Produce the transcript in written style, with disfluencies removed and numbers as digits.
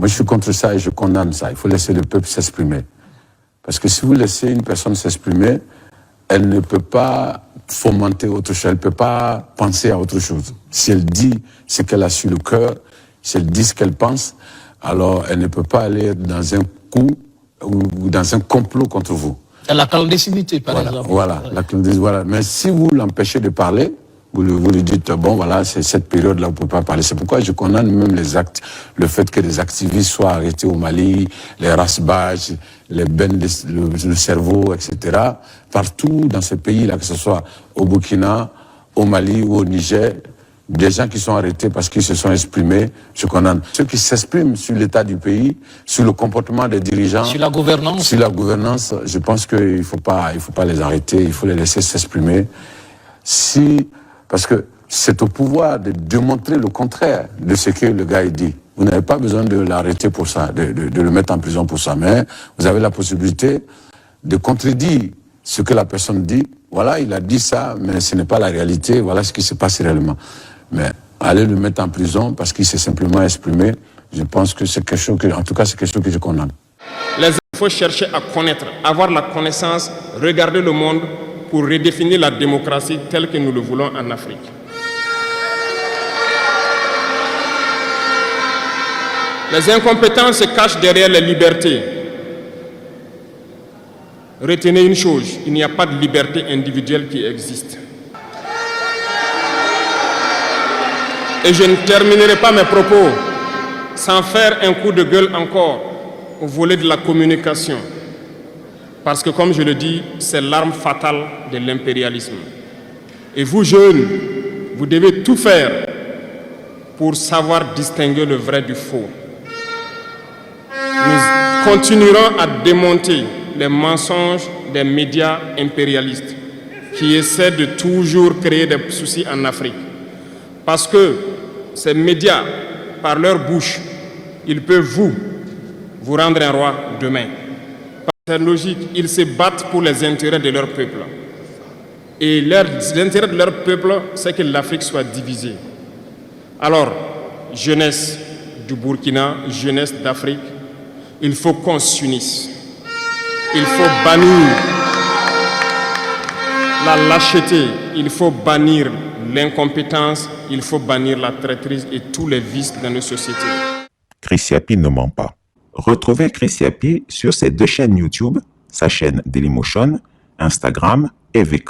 Moi, je suis contre ça et je condamne ça. Il faut laisser le peuple s'exprimer. Parce que si vous laissez une personne s'exprimer, elle ne peut pas fomenter autre chose, elle ne peut pas penser à autre chose. Si elle dit ce qu'elle a sur le cœur, si elle dit ce qu'elle pense, alors elle ne peut pas aller dans un coup ou dans un complot contre vous. La clandestinité, par exemple. Voilà, la clandestinité, voilà. Mais si vous l'empêchez de parler, vous lui dites, bon, voilà, c'est cette période-là, vous ne pouvez pas parler. C'est pourquoi je condamne même les actes, le fait que des activistes soient arrêtés au Mali, les rasbages, les bennes, le cerveau, etc. Partout dans ces pays-là, que ce soit au Burkina, au Mali ou au Niger, des gens qui sont arrêtés parce qu'ils se sont exprimés, je condamne. Ceux qui s'expriment sur l'état du pays, sur le comportement des dirigeants, sur la gouvernance. Sur la gouvernance, je pense qu'il faut pas les arrêter, il faut les laisser s'exprimer. Parce que c'est au pouvoir de démontrer le contraire de ce que le gars dit. Vous n'avez pas besoin de l'arrêter pour ça, de le mettre en prison pour ça, mais vous avez la possibilité de contredire ce que la personne dit. Voilà, il a dit ça, mais ce n'est pas la réalité, voilà ce qui se passe réellement. Mais aller le mettre en prison parce qu'il s'est simplement exprimé, je pense que c'est quelque chose en tout cas, c'est quelque chose que je condamne. Il faut chercher à connaître, avoir la connaissance, regarder le monde pour redéfinir la démocratie telle que nous le voulons en Afrique. Les incompétents se cachent derrière les libertés. Retenez une chose, il n'y a pas de liberté individuelle qui existe. Et je ne terminerai pas mes propos sans faire un coup de gueule encore au volet de la communication. Parce que, comme je le dis, c'est l'arme fatale de l'impérialisme. Et vous, jeunes, vous devez tout faire pour savoir distinguer le vrai du faux. Nous continuerons à démonter les mensonges des médias impérialistes qui essaient de toujours créer des soucis en Afrique. Parce que ces médias, par leur bouche, ils peuvent vous rendre un roi demain. C'est logique, ils se battent pour les intérêts de leur peuple. Et l'intérêt de leur peuple, c'est que l'Afrique soit divisée. Alors, jeunesse du Burkina, jeunesse d'Afrique, il faut qu'on s'unisse. Il faut bannir la lâcheté, il faut bannir l'incompétence, il faut bannir la traîtrise et tous les vices dans nos sociétés. Chris Yapi ne ment pas. Retrouvez Chris Yapi sur ses 2 chaînes YouTube, sa chaîne Dailymotion, Instagram et VK.